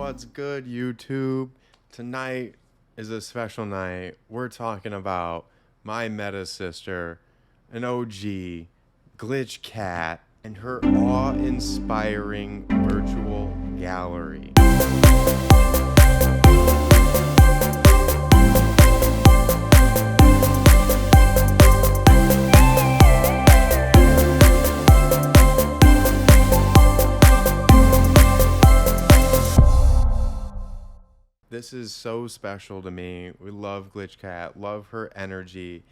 What's good, YouTube? Tonight is a special night. We're talking about my meta sister, an OG, Glitch Cat, and her awe-inspiring virtual gallery. This is so special to me. We love Glitch Cat, love her energy,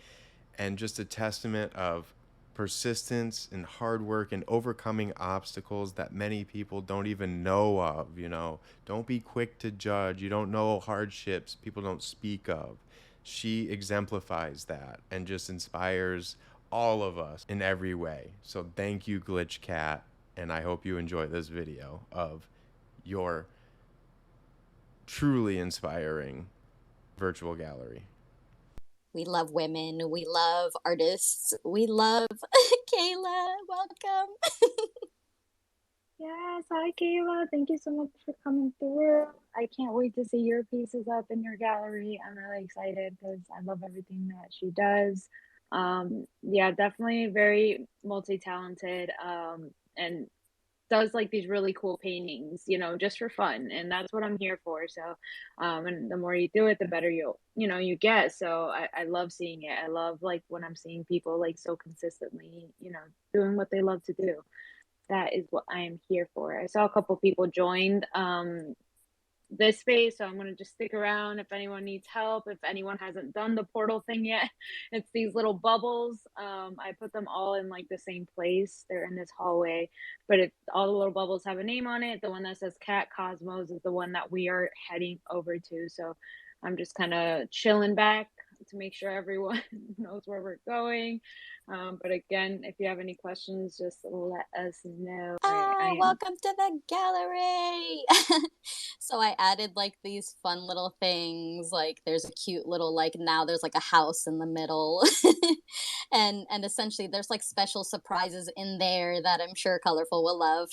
and just a testament of persistence and hard work and overcoming obstacles that many people don't even know of. Don't be quick to judge. You don't know hardships people don't speak of. She exemplifies that and just inspires all of us in every way. So thank you, Glitch Cat, and I hope you enjoy this video of your truly inspiring virtual gallery. We love women. We love artists. We love Kayla. Welcome. Yes, hi Kayla. Thank you so much for coming through. I can't wait to see your pieces up in your gallery. I'm really excited because I love everything that she does. Yeah, definitely very multi-talented, and does like these really cool paintings, just for fun. And that's what I'm here for. So, and the more you do it, the better you get. So I love seeing it. I love like when I'm seeing people like so consistently, doing what they love to do. That is what I am here for. I saw a couple people joined this space, so I'm going to just stick around if anyone needs help. If anyone hasn't done the portal thing yet, it's these little bubbles. I put them all in like the same place. They're in this hallway, but all the little bubbles have a name on it. The one that says Cat Cosmos is the one that we are heading over to. So I'm just kind of chilling back to make sure everyone knows where we're going. But again, if you have any questions, just let us know. Welcome to the gallery. So I added like these fun little things. Like there's a cute little now there's like a house in the middle. and essentially there's like special surprises in there that I'm sure Colorful will love.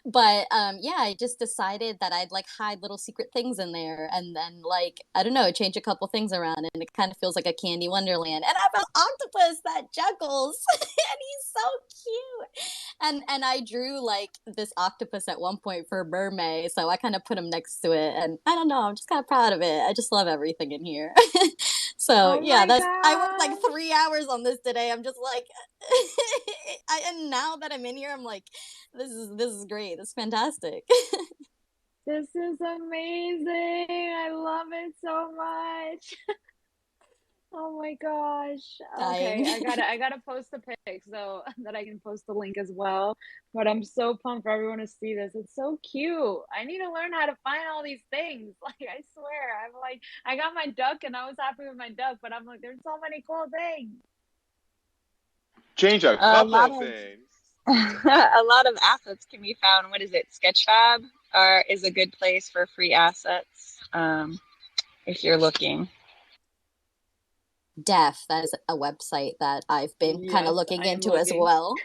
But yeah, I just decided that I'd like hide little secret things in there and then like I don't know, change a couple things around, and it kind of feels like a candy wonderland. And I have an octopus that juggles and he's so cute. And I drew like this octopus at one point for Mermaid, so I kind of put him next to it, and I don't know, I'm just kind of proud of it. I just love everything in here. So Oh yeah, my I worked like God. 3 hours on this today. I'm just like and now that I'm in here, I'm like, this is great. This is fantastic. This is amazing. I love it so much. Oh my gosh. Dying. Okay, I gotta post the pic so that I can post the link as well. But I'm so pumped for everyone to see this. It's so cute. I need to learn how to find all these things. Like I swear, I'm like, I got my duck and I was happy with my duck, but I'm like, there's so many cool things. Change a couple of things. A lot of assets can be found. What is it? Sketchfab is a good place for free assets if you're looking. Def, that is a website that I've been kind of looking into as well.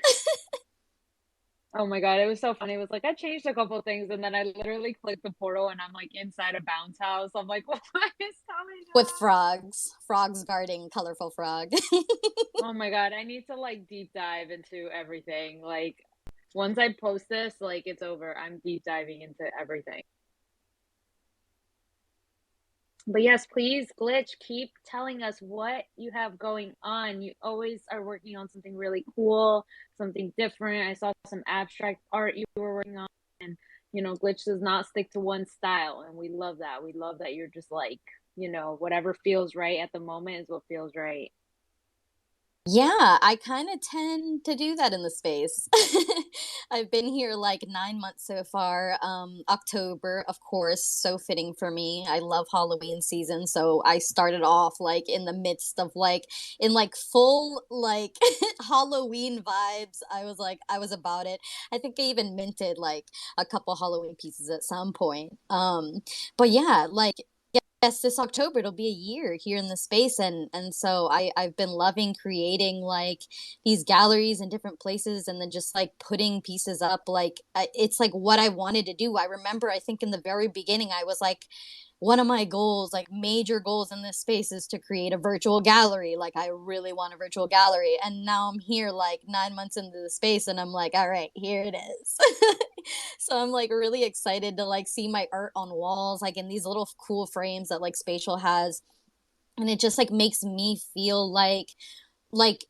Oh my God, it was so funny. It was like I changed a couple of things and then I literally clicked the portal and I'm like inside a bounce house. I'm like, what is coming with frogs guarding Colorful Frog. Oh my God, I need to like deep dive into everything. Like once I post this, like it's over. I'm deep diving into everything. But yes, please, Glitch, keep telling us what you have going on. You always are working on something really cool, something different. I saw some abstract art you were working on, and Glitch does not stick to one style, and we love that. We love that you're just like, whatever feels right at the moment is what feels right. Yeah, I kind of tend to do that in the space. I've been here like 9 months so far. October, of course, so fitting for me. I love Halloween season, so I started off like in the midst of in full Halloween vibes. I was about it. I think I even minted like a couple Halloween pieces at some point. But yeah, Yes, this October it'll be a year here in the space, and so I've been loving creating like these galleries in different places, and then just like putting pieces up. Like it's like what I wanted to do. I remember, I think in the very beginning I was like, one of my goals, like major goals in this space, is to create a virtual gallery. Like I really want a virtual gallery, and now I'm here like 9 months into the space, and I'm like, all right, here it is. So I'm like really excited to like see my art on walls, like in these little cool frames that like Spatial has, and it just like makes me feel like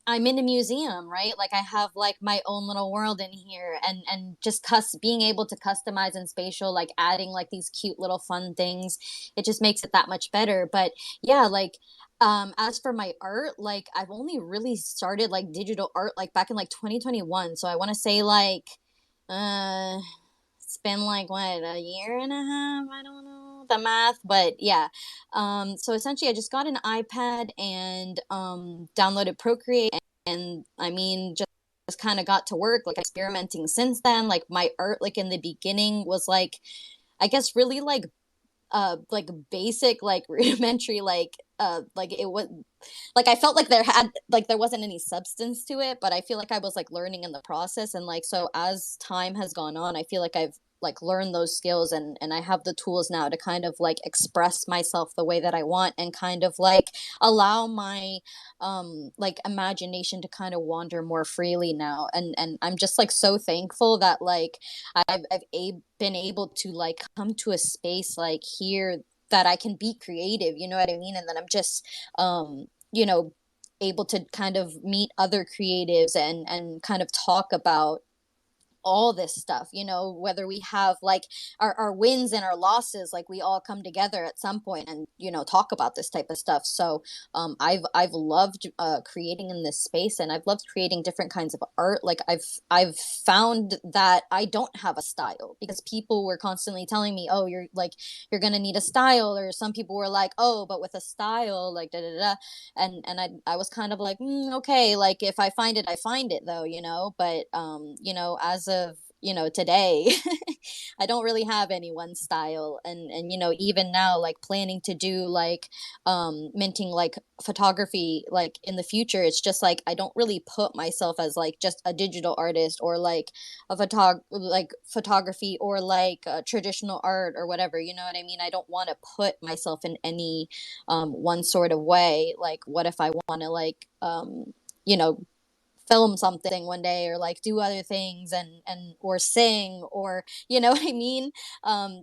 I'm in a museum, right? Like I have like my own little world in here, and just being able to customize in Spatial, like adding like these cute little fun things, it just makes it that much better. But yeah, like as for my art, like I've only really started like digital art like back in like 2021. So I want to say like uh it's been like what, a year and a half, I don't know the math, but yeah. So essentially I just got an iPad and downloaded Procreate, and I mean just kind of got to work like experimenting since then. Like my art like in the beginning was like, I guess really like basic, like rudimentary, like it was like I felt like there wasn't any substance to it, but I feel like I was like learning in the process. And like so as time has gone on, I feel like I've like learned those skills, and I have the tools now to kind of like express myself the way that I want, and kind of like allow my like imagination to kind of wander more freely now. And I'm just like so thankful that like been able to like come to a space like here that I can be creative, you know what I mean? And then I'm just you know, able to kind of meet other creatives and kind of talk about all this stuff, you know, whether we have like our wins and our losses, like we all come together at some point and, you know, talk about this type of stuff. So I've loved creating in this space, and I've loved creating different kinds of art. Like I've found that I don't have a style, because people were constantly telling me, oh, you're gonna need a style, or some people were like, oh, but with a style, like da da da. And I was kind of like, okay, like if I find it, I find it, though, you know. But you know, as of, you know, today, I don't really have any one style. And you know, even now, like planning to do like minting like photography like in the future, it's just like I don't really put myself as like just a digital artist, or like a photography, or like traditional art or whatever, you know what I mean? I don't want to put myself in any one sort of way. Like what if I want to like you know, film something one day, or like do other things, and or sing, or you know what I mean?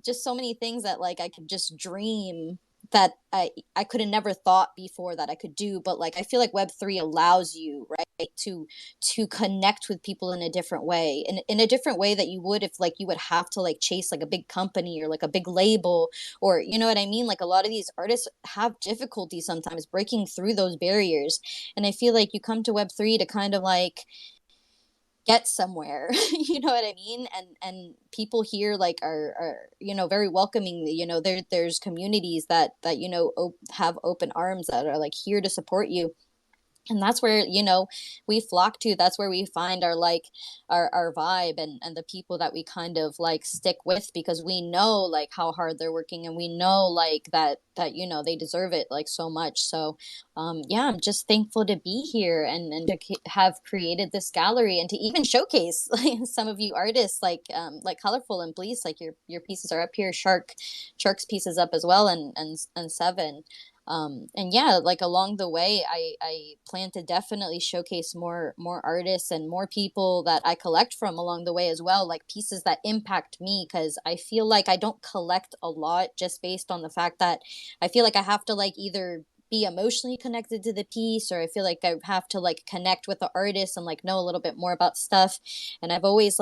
Just so many things that like I could just dream, that I could have never thought before that I could do. But like I feel like Web3 allows you, right, to connect with people in a different way, in a different way that you would if like you would have to like chase like a big company or like a big label, or you know what I mean? Like a lot of these artists have difficulty sometimes breaking through those barriers, and I feel like you come to Web3 to kind of like get somewhere. You know what I mean? And people here like are, you know, very welcoming. You know, there's communities that you know have open arms, that are like here to support you. And that's where, you know, we flock to. That's where we find our like our vibe, and the people that we kind of like stick with, because we know like how hard they're working, and we know like that you know they deserve it like so much. So yeah, I'm just thankful to be here, and to have created this gallery, and to even showcase like some of you artists, like Colorful and Bleace. Like your pieces are up here. Shark's pieces up as well, and Seven. And yeah, like along the way, I plan to definitely showcase more artists and more people that I collect from along the way as well, like pieces that impact me, because I feel like I don't collect a lot just based on the fact that I feel like I have to like either be emotionally connected to the piece, or I feel like I have to like connect with the artist and like know a little bit more about stuff. And I've always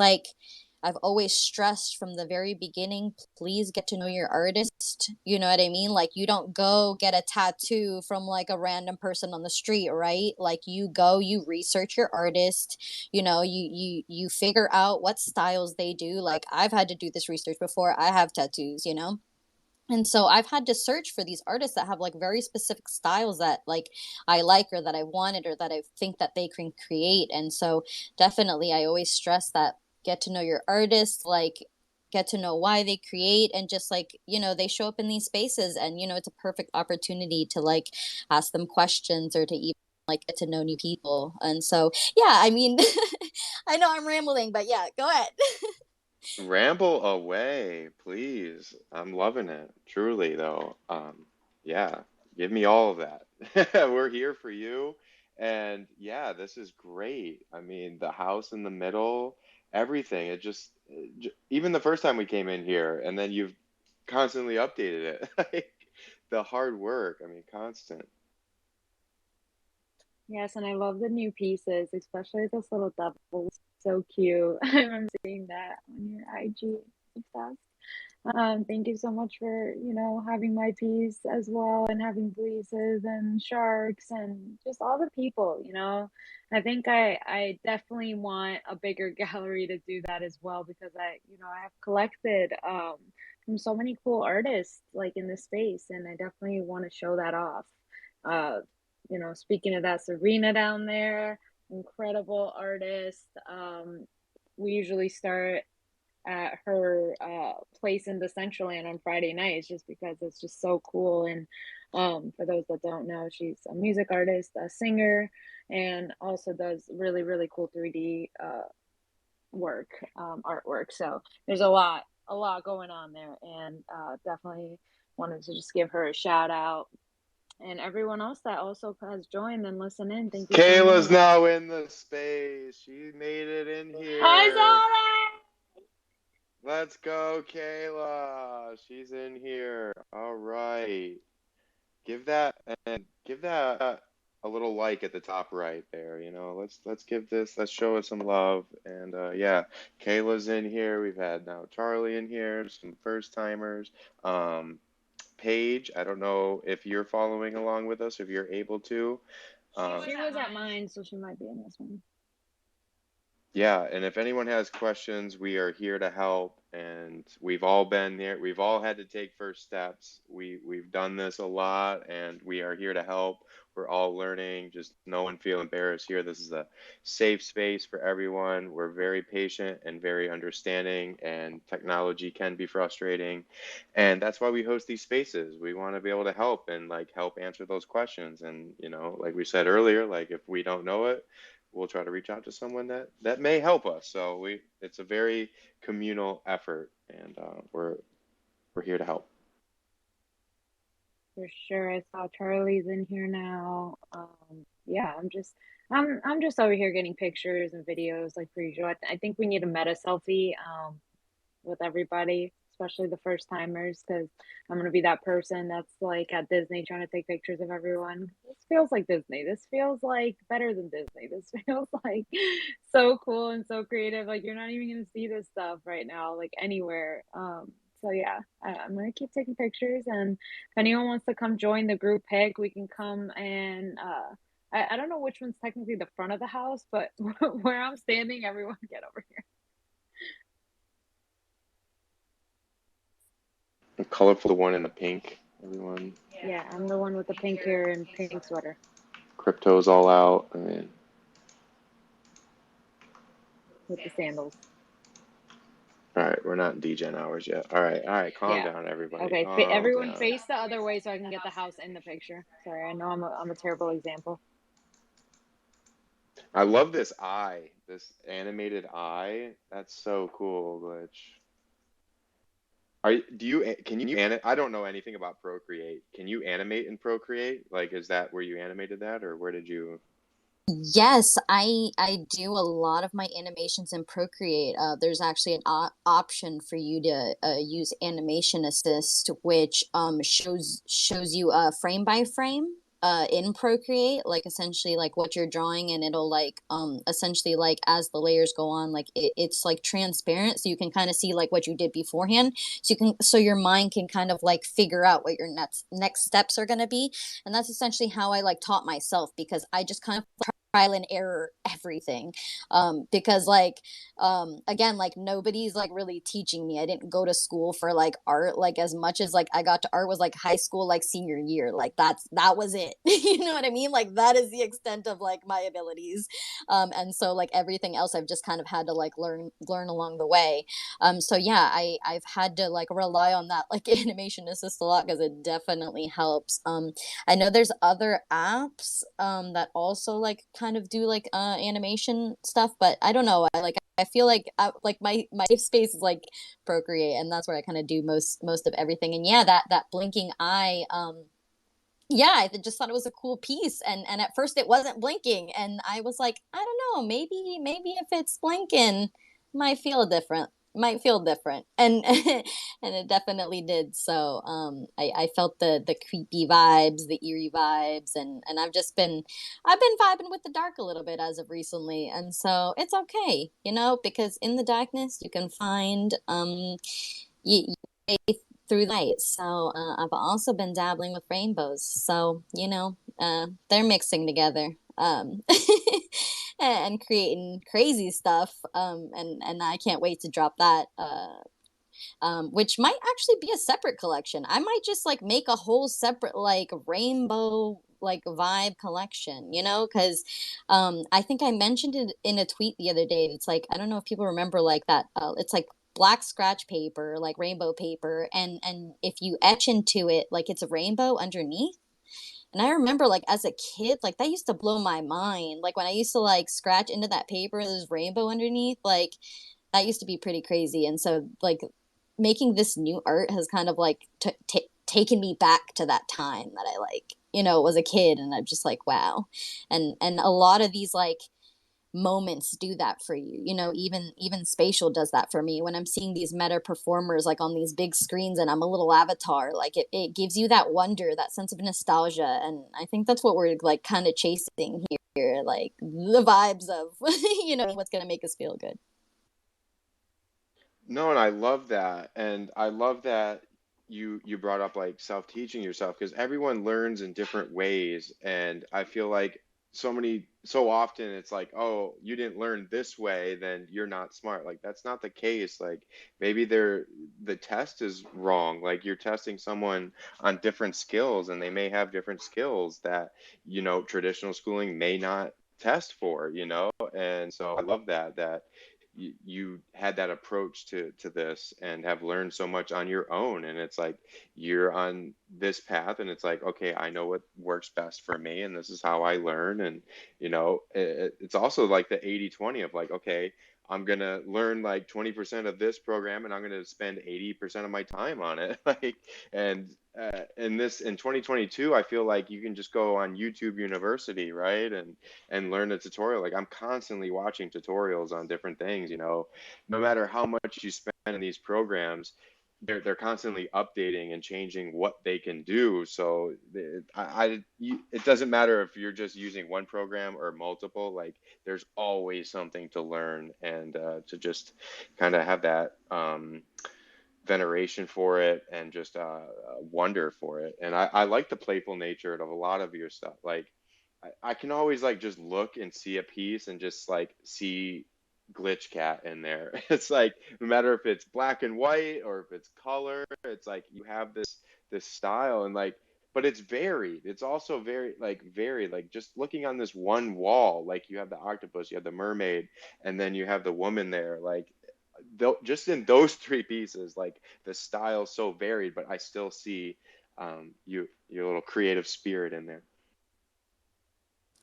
stressed from the very beginning, please get to know your artist. You know what I mean? Like you don't go get a tattoo from like a random person on the street, right? Like you go, you research your artist, you know, you figure out what styles they do. Like I've had to do this research before I have tattoos, you know? And so I've had to search for these artists that have like very specific styles that like I like, or that I wanted, or that I think that they can create. And so definitely I always stress that get to know your artist, like get to know why they create, and just like, you know, they show up in these spaces, and you know, it's a perfect opportunity to like ask them questions, or to even like get to know new people. And so yeah, I mean, I know I'm rambling, but yeah, go ahead. Ramble away, please. I'm loving it. Truly, though. Yeah, give me all of that. We're here for you. And yeah, this is great. I mean, the house in the middle, everything. Even the first time we came in here, and then you've constantly updated it. Like the hard work, I mean, constant. Yes, and I love the new pieces, especially this little devil. So cute. I remember seeing that on your IG. Obsessed. Thank you so much for, you know, having my piece as well, and having Bleaces and Sharks and just all the people, you know. I think I definitely want a bigger gallery to do that as well, because I have collected from so many cool artists like in this space, and I definitely want to show that off. Uh, Speaking of that, Serena down there, incredible artist. We usually start at her place in the Central Land on Friday nights, just because it's just so cool. And for those that don't know, she's a music artist, a singer, and also does really, really cool 3D work, artwork. So there's a lot going on there, and definitely wanted to just give her a shout out. And everyone else that also has joined and listened in, thank you so Kayla's much. now in the space. She made it in I here. saw Let's go, Kayla. She's in here. All right. Give that and give that a little like at the top right there, you know. Let's give this, let's show us some love. And yeah, Kayla's in here. We've had now Charlie in here, some first timers. Paige, I don't know if you're following along with us, if you're able to. she was at mine, so she might be in this one. Yeah, and if anyone has questions, we are here to help. And we've all been there. We've all had to take first steps. We've done this a lot, and we are here to help. We're all learning. Just no one feel embarrassed here. This is a safe space for everyone. We're very patient and very understanding, and technology can be frustrating. And that's why we host these spaces. We want to be able to help and like help answer those questions. And you know, like we said earlier, like if we don't know it, we'll try to reach out to someone that may help us. So it's a very communal effort, and we're here to help. For sure. I saw Charlie's in here now. Yeah, I'm just over here getting pictures and videos like per usual. I think we need a meta selfie with everybody, especially the first timers, because I'm gonna be that person that's like at Disney trying to take pictures of everyone. This feels like Disney. This feels like better than Disney. This feels like so cool and so creative. Like you're not even gonna see this stuff right now, like anywhere. So yeah, I'm gonna keep taking pictures, and if anyone wants to come join the group pic, we can come and I don't know which one's technically the front of the house, but where I'm standing, everyone get over here. The colorful one in the pink, everyone. Yeah, I'm the one with the pink hair and pink sweater. Crypto's all out. I mean, With the sandals. all right, we're not in DGen hours yet. All right, calm Yeah. down, everybody. Okay, Calm everyone down. face the other way so I can get the house in the picture. Sorry, I know I'm a terrible example. I love this eye, this animated eye. That's so cool, Glitch. Can you animate? I don't know anything about Procreate. Can you animate in Procreate? Like, is that where you animated that, or where did you? Yes, I do a lot of my animations in Procreate. There's actually an option for you to use Animation Assist, which shows you frame by frame in Procreate, like essentially like what you're drawing, and it'll like essentially like as the layers go on, like it's like transparent, so you can kind of see like what you did beforehand. So your mind can kind of like figure out what your next steps are gonna be, and that's essentially how I like taught myself, because I just kind of trial and error everything. Because like again, like nobody's like really teaching me. I didn't go to school for like art like as much as like I got to art was like high school, like senior year. Like that was it. You know what I mean? Like that is the extent of like my abilities. And so like everything else I've just kind of had to like learn along the way. So yeah, I've had to like rely on that like animation assist a lot because it definitely helps. I know there's other apps that also like kind of do like animation stuff, but I don't know. I feel like my safe space is like Procreate, and that's where I kind of do most of everything. And yeah, that blinking eye, yeah, I just thought it was a cool piece, and at first it wasn't blinking, and I was like, I don't know, maybe if it's blinking, might feel different, and and it definitely did. So I felt the creepy vibes, the eerie vibes, and I've been vibing with the dark a little bit as of recently, and so it's okay, you know, because in the darkness you can find you through the light. So I've also been dabbling with rainbows. So you know, they're mixing together and creating crazy stuff. And I can't wait to drop that. Which might actually be a separate collection. I might just like make a whole separate like rainbow like vibe collection, you know, because I think I mentioned it in a tweet the other day. It's like I don't know if people remember like that. It's like black scratch paper, like rainbow paper, and if you etch into it, like it's a rainbow underneath. And I remember like as a kid, like that used to blow my mind. Like when I used to like scratch into that paper, there's rainbow underneath, like that used to be pretty crazy. And so like making this new art has kind of like taken me back to that time that I like, you know, was a kid, and I'm just like, wow. And a lot of these like moments do that for you, you know, even spatial does that for me when I'm seeing these meta performers like on these big screens and I'm a little avatar. Like it gives you that wonder, that sense of nostalgia, and I think that's what we're like kind of chasing here, like the vibes of you know what's going to make us feel good. No, and I love that. And I love that you brought up like self-teaching yourself because everyone learns in different ways. And I feel like so often it's like, oh, you didn't learn this way, then you're not smart. Like that's not the case. Like maybe the test is wrong. Like you're testing someone on different skills and they may have different skills that, traditional schooling may not test for, And so I love that you had that approach to this and have learned so much on your own, and it's like you're on this path and it's like, okay, I know what works best for me and this is how I learn. And it's also like the 80/20 of like, okay, I'm gonna learn like 20% of this program and I'm gonna spend 80% of my time on it. Like, and in 2022, I feel like you can just go on YouTube University, right? And learn a tutorial. Like I'm constantly watching tutorials on different things, no matter how much you spend in these programs, they're constantly updating and changing what they can do. So it doesn't matter if you're just using one program or multiple, like there's always something to learn and to just kind of have that veneration for it and just wonder for it. And I like the playful nature of a lot of your stuff. Like I can always like just look and see a piece and just like see glitch cat in there. It's like no matter if it's black and white or if it's color, it's like you have this style and like, but it's varied. It's also very like varied. Like just looking on this one wall, like you have the octopus, you have the mermaid, and then you have the woman there. Like just in those three pieces, like the style's so varied, but I still see your little creative spirit in there.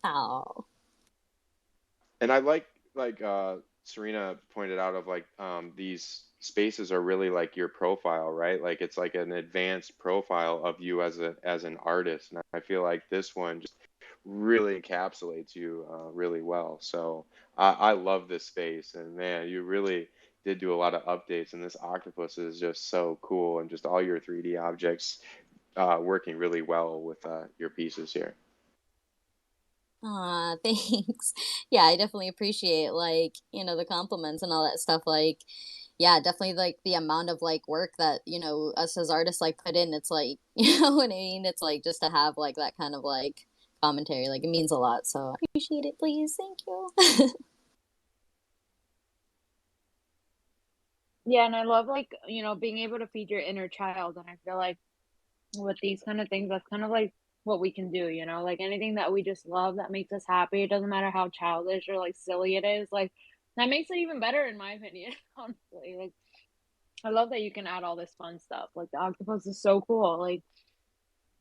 Oh. And I like Serena pointed out of like these spaces are really like your profile, right? Like it's like an advanced profile of you as an artist, and I feel like this one just really encapsulates you really well. So I love this space, and man, you really did do a lot of updates, and this octopus is just so cool, and just all your 3D objects working really well with your pieces here. Aw, thanks. Yeah, I definitely appreciate like, you know, the compliments and all that stuff. Like, yeah, definitely like the amount of like work that, you know, us as artists like put in. It's like, you know what I mean? It's like just to have like that kind of like commentary. Like, it means a lot. So I appreciate it, please. Thank you. Yeah, and I love like, being able to feed your inner child. And I feel like with these kind of things, that's kind of like what we can do, like anything that we just love that makes us happy. It doesn't matter how childish or like silly it is. Like that makes it even better in my opinion, honestly. Like I love that you can add all this fun stuff. Like the octopus is so cool. Like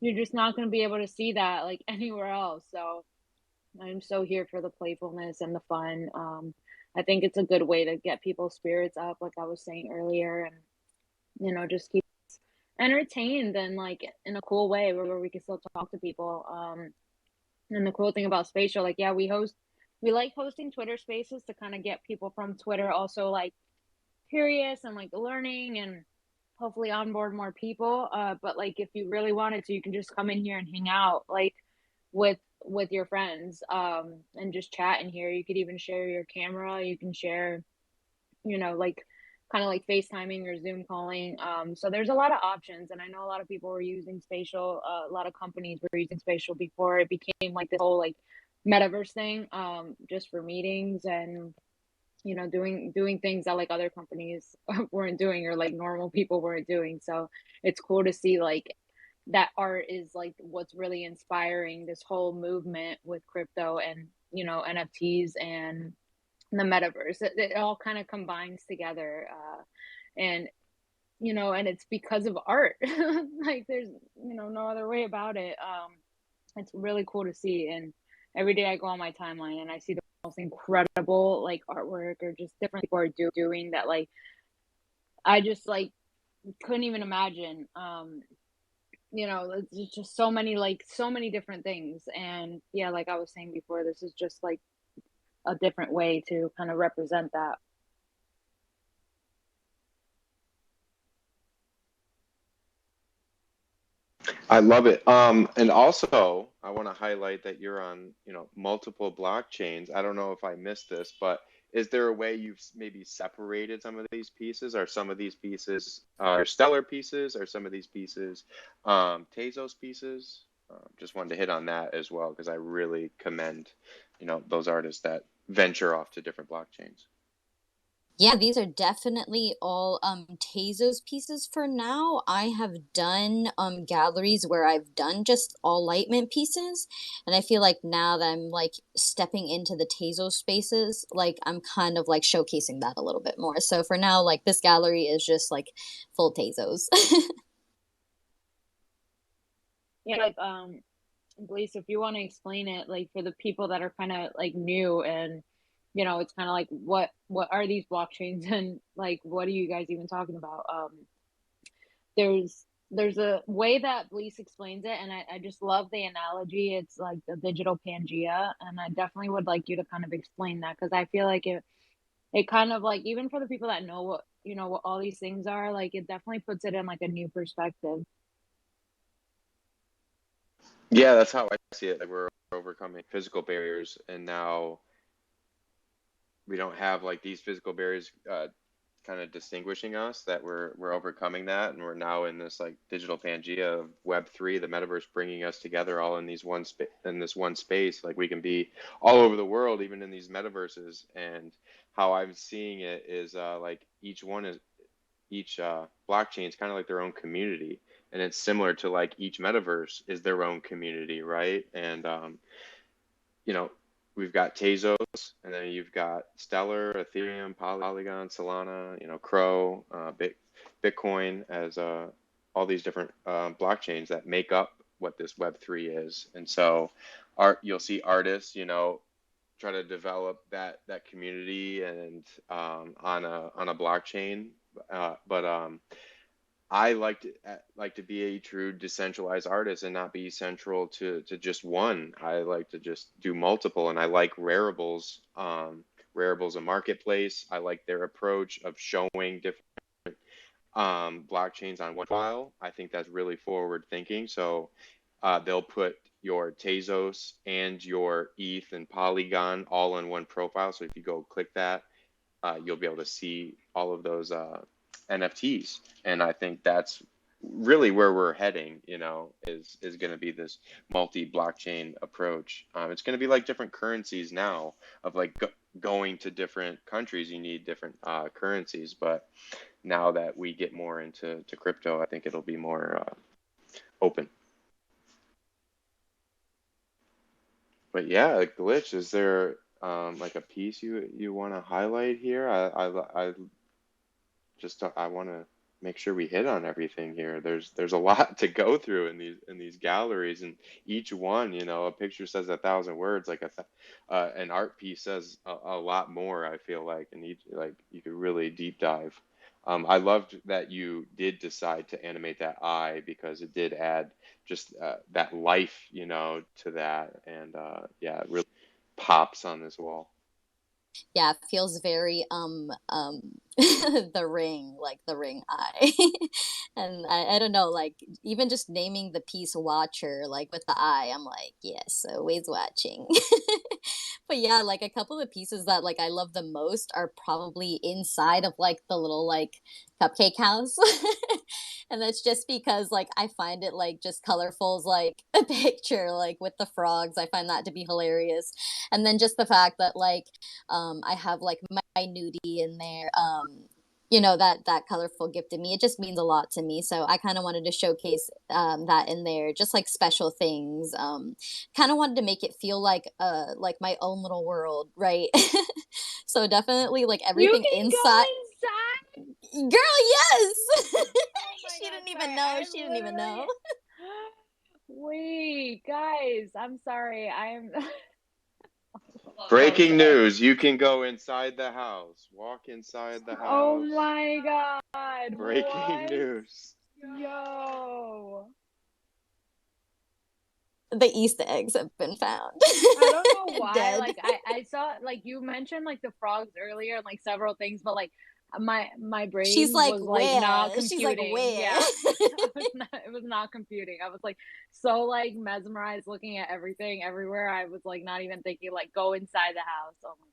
you're just not going to be able to see that like anywhere else. So I'm so here for the playfulness and the fun. I think it's a good way to get people's spirits up, like I was saying earlier, and just keep entertained and like in a cool way where we can still talk to people. And the cool thing about Spatial, like, yeah, we like hosting Twitter spaces to kind of get people from Twitter also like curious and like learning and hopefully onboard more people. But like if you really wanted to, you can just come in here and hang out like with your friends and just chat in here. You could even share your camera. You can share, like kind of like FaceTiming or Zoom calling. So there's a lot of options, and I know a lot of people were using Spatial. A lot of companies were using Spatial before it became like this whole like metaverse thing, just for meetings and doing things that like other companies weren't doing or like normal people weren't doing. So it's cool to see like that art is like what's really inspiring this whole movement with crypto and NFTs and the metaverse. It all kind of combines together, and and it's because of art. Like there's no other way about it. It's really cool to see, and every day I go on my timeline and I see the most incredible like artwork or just different people are doing that, like I just like couldn't even imagine. There's just so many different things, and yeah, like I was saying before, this is just like a different way to kind of represent that. I love it. And also, I want to highlight that you're on, multiple blockchains. I don't know if I missed this, but is there a way you've maybe separated some of these pieces? Are some of these pieces stellar pieces? Are some of these pieces Tezos pieces? Just wanted to hit on that as well because I really commend, those artists that venture off to different blockchains. Yeah, these are definitely all Tezos pieces for now. I have done galleries where I've done just all Lightment pieces, and I feel like now that I'm like stepping into the Tezos spaces, like I'm kind of like showcasing that a little bit more. So for now, like this gallery is just like full Tezos. Yeah, like Bleace, if you want to explain it, like for the people that are kind of like new and it's kind of like what are these blockchains and like what are you guys even talking about? There's a way that Bleace explains it, and I just love the analogy. It's like the digital Pangea, and I definitely would like you to kind of explain that because I feel like it kind of like even for the people that know what all these things are, like it definitely puts it in like a new perspective. Yeah, that's how I see it. Like we're overcoming physical barriers, and now we don't have like these physical barriers kind of distinguishing us. That we're overcoming that, and we're now in this like digital Pangea of Web3, the metaverse, bringing us together all in this one space. Like we can be all over the world, even in these metaverses. And how I'm seeing it is like each blockchain is kind of like their own community, and it's similar to like each metaverse is their own community, right? And you know, we've got Tezos, and then you've got Stellar, Ethereum, Polygon, Solana, Crow, Bitcoin as all these different blockchains that make up what this Web3 is. And so, you'll see artists, try to develop that community and on a blockchain, but I like to be a true decentralized artist and not be central to just one. I like to just do multiple, and I like Raribles. Raribles a marketplace. I like their approach of showing different blockchains on one file. I think that's really forward thinking. So they'll put your Tezos and your ETH and Polygon all in one profile. So if you go click that, you'll be able to see all of those NFTs. And I think that's really where we're heading, you know, is going to be this multi-blockchain approach. It's going to be like different currencies now of like going to different countries, you need different currencies. But now that we get more into crypto, I think it'll be more open. But yeah, like Glitch, is there like a piece you want to highlight here? I just I want to make sure we hit on everything here. There's a lot to go through in these galleries, and each one, you know, a picture says 1,000 words. Like an art piece says a lot more. I feel like, and each like you could really deep dive. I loved that you did decide to animate that eye because it did add just that life, you know, to that, and yeah, it really pops on this wall. Yeah, it feels very the ring, like the ring eye. And I don't know, like even just naming the piece Watcher, like with the eye, I'm like, yes, always watching. But yeah, like a couple of pieces that like I love the most are probably inside of like the little like cupcake house. And that's just because like I find it like just colorful as like a picture, like with the frogs. I find that to be hilarious. And then just the fact that like I have like my nudie in there. You know, that colorful gift to me, it just means a lot to me. So I kind of wanted to showcase that in there, just like special things. Kind of wanted to make it feel like my own little world, right? So definitely like You everything can go inside. inside. Girl, yes. Oh my She God, didn't sorry. even know. I She didn't even know. literally. Wait, guys, I'm sorry. I'm. Oh, Breaking sorry. news, you can go inside the house. Walk inside the Oh house. my God. Breaking What? news. Yo. The Easter eggs have been found. I don't know why. Dead. Like I saw like you mentioned like the frogs earlier and like several things, but like my She's brain like, was like not where? She's like, computing. where? Yeah. It was not computing. I was like so like mesmerized looking at everything everywhere. I was like not even thinking like go inside the house. Oh my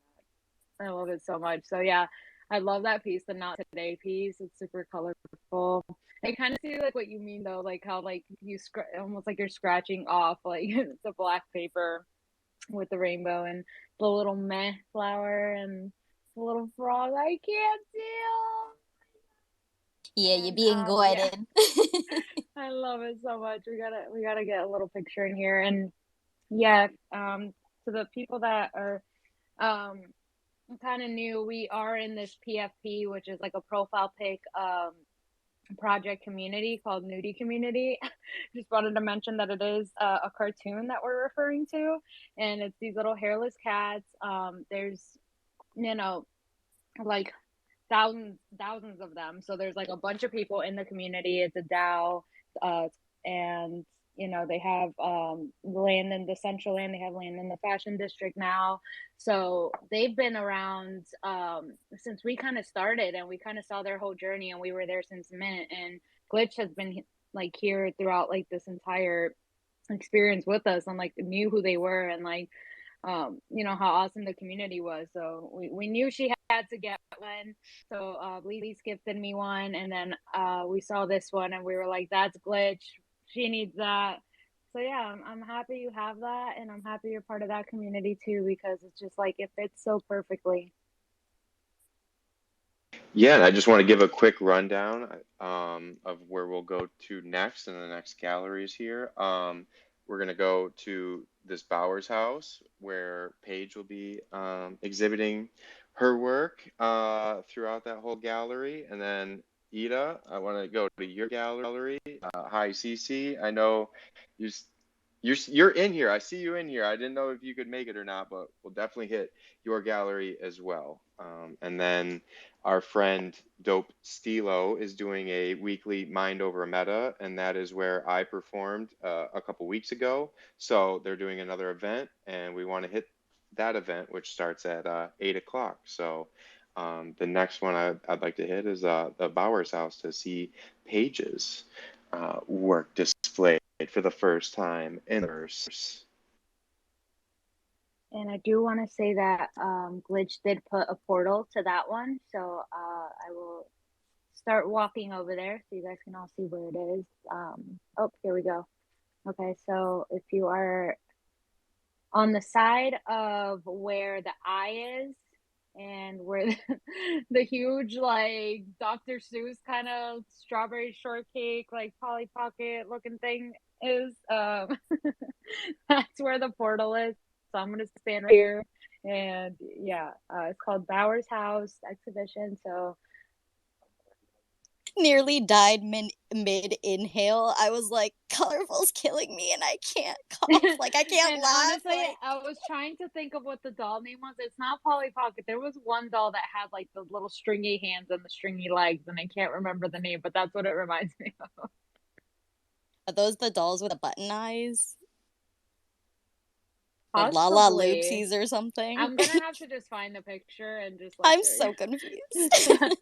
God. I love it so much. So yeah, I love that piece, the not today piece. It's super colorful. I kind of see like what you mean though, like how like you almost like you're scratching off like the black paper with the rainbow and the little meh flower and the little frog. I can't deal. Yeah, you're And being yeah, guided. I love it so much. We gotta get a little picture in here. And yeah, to the people that are um kind of new, we are in this PFP, which is like a profile pic project community called Nudie Community. Just wanted to mention that it is a cartoon that we're referring to, and it's these little hairless cats. There's you know like thousands of them. So there's like a bunch of people in the community. It's a DAO, and they have land in the central land. They have land in the fashion district now. So they've been around since we kind of started, and we kind of saw their whole journey, and we were there since mint. And Glitch has been like here throughout like this entire experience with us, and like knew who they were, and like how awesome the community was. So we knew she had to get one. So Bleace gifted me one, and then we saw this one, and we were like, "That's Glitch. She needs that." So yeah, I'm happy you have that, and I'm happy you're part of that community too, because it's just like it fits so perfectly. Yeah, and I just want to give a quick rundown of where we'll go to next in the next galleries here. We're going to go to this Bowers house where Paige will be exhibiting her work throughout that whole gallery. And then Ida, I want to go to your gallery. Hi, Cece. I know you you're in here. I see you in here. I didn't know if you could make it or not, but we'll definitely hit your gallery as well. And then our friend Dope Stilo is doing a weekly Mind Over Meta, and that is where I performed a couple weeks ago. So they're doing another event, and we want to hit that event, which starts at 8 o'clock. So the next one I'd like to hit is the Bowers house to see Pages work displayed for the first time in verse. And I do want to say that Glitch did put a portal to that one, so I will start walking over there so you guys can all see where it is. Oh, here we go. Okay, so if you are on the side of where the eye is and where the huge like Dr. Seuss kind of strawberry shortcake like Polly Pocket looking thing is, that's where the portal is. So I'm gonna stand right here, and yeah, it's called Bowers House Exhibition. So Nearly died mid inhale. I was like, colorful's killing me and I can't cough. Like I can't and laugh. honestly, Like I was trying to think of what the doll name was. It's not Polly Pocket. There was one doll that had like the little stringy hands and the stringy legs, and I can't remember the name, but that's what it reminds me of. are those the dolls with the button eyes? The Lala Possibly. Loopsies or something? I'm gonna have to just find the picture and just like I'm show so you. confused.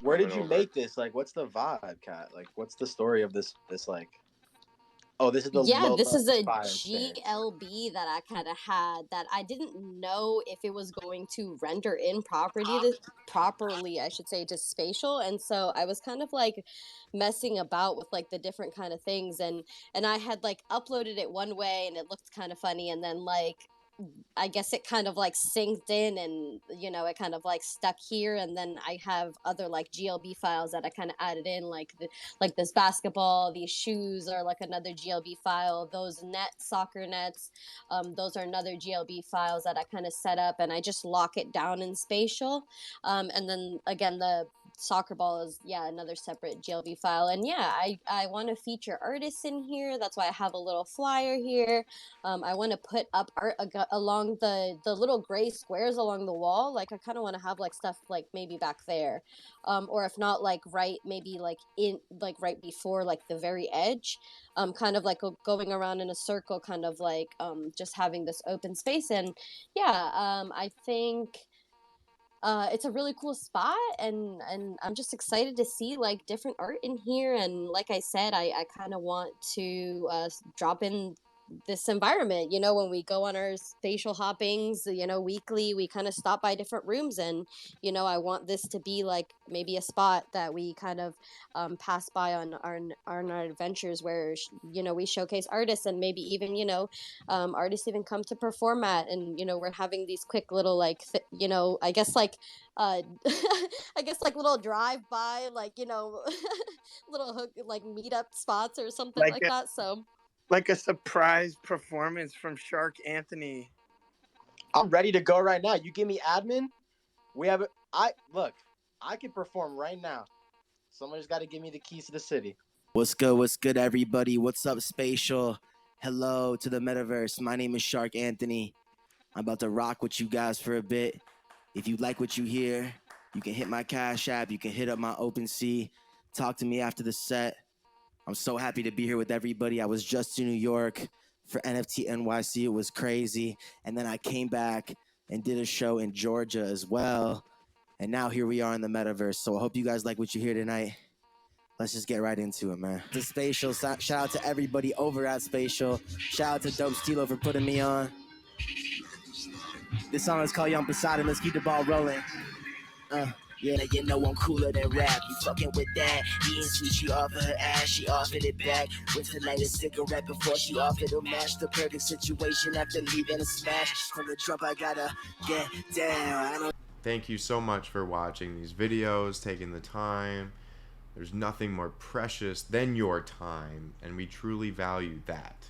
Where did you make this? Like, what's the vibe, Kat? Like, what's the story of this like? Oh, this is the Yeah, low this is a inspired stance. GLB that I kind of had that I didn't know if it was going to render in properly, I should say, to spatial. And so I was kind of like messing about with like the different kind of things, and I had like uploaded it one way and it looked kind of funny, and then like I guess it kind of like synced in, and it kind of like stuck here, and then I have other like GLB files that I kind of added in, like this basketball, these shoes are like another GLB file, those soccer nets, those are another GLB files that I kind of set up, and I just lock it down in spatial, and then again the soccer ball is another separate GLB file, and I want to feature artists in here. That's why I have a little flyer here. I want to put up art along the little gray squares along the wall. Like I kind of want to have like stuff like maybe back there, or if not like maybe like in like right before like the very edge, kind of like going around in a circle, kind of like just having this open space. And I think it's a really cool spot, and I'm just excited to see like different art in here. And like I said, I kind of want to drop in this environment. When we go on our spatial hoppings, weekly, we kind of stop by different rooms, and I want this to be like maybe a spot that we kind of pass by on our adventures, where we showcase artists, and maybe even artists even come to perform at, and we're having these quick little like I guess like I guess like little drive by, like little hook like meetup spots or something like that. So like a surprise performance from Shark Anthony. I'm ready to go right now. You give me admin. We have it. I can perform right now. Somebody's got to give me the keys to the city. What's good, everybody? What's up, Spatial? Hello to the metaverse. My name is Shark Anthony. I'm about to rock with you guys for a bit. If you like what you hear, you can hit my Cash App. You can hit up my OpenSea. Talk to me after the set. I'm so happy to be here with everybody. I was just in New York for NFT NYC. It was crazy. And then I came back and did a show in Georgia as well. And now here we are in the metaverse. So I hope you guys like what you hear tonight. Let's just get right into it, man. To Spatial, shout out to everybody over at Spatial. Shout out to Dope Stilo for putting me on. This song is called Young Poseidon. Let's keep the ball rolling. Yeah, you know I'm cooler than rap. You fucking with that? Eating sweet, she offered her ass, she offered it back. Went to light a cigarette before she offered to match the perfect situation after leaving a smash. From the drop, I gotta get down. Thank you so much for watching these videos, taking the time. There's nothing more precious than your time, and we truly value that.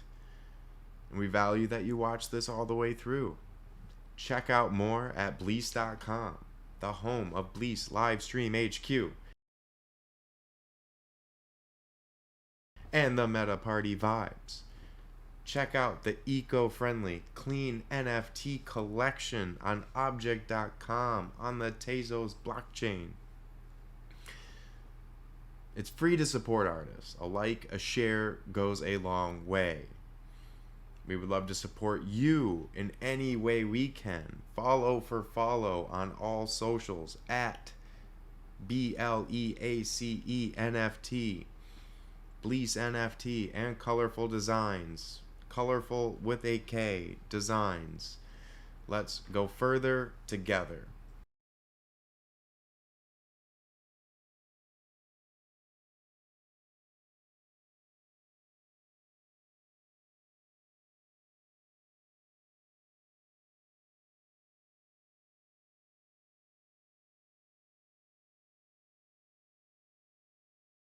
And we value that you watch this all the way through. Check out more at Bleace.com, the home of Bleace Livestream HQ and the Meta Party Vibes. Check out the eco-friendly clean NFT collection on Object.com on the Tezos blockchain. It's free to support artists. A like, a share goes a long way. We would love to support you in any way we can. Follow for follow on all socials at BLEACE NFT, Bleace NFT, and Colorful Designs. Colorful with a K Designs. Let's go further together.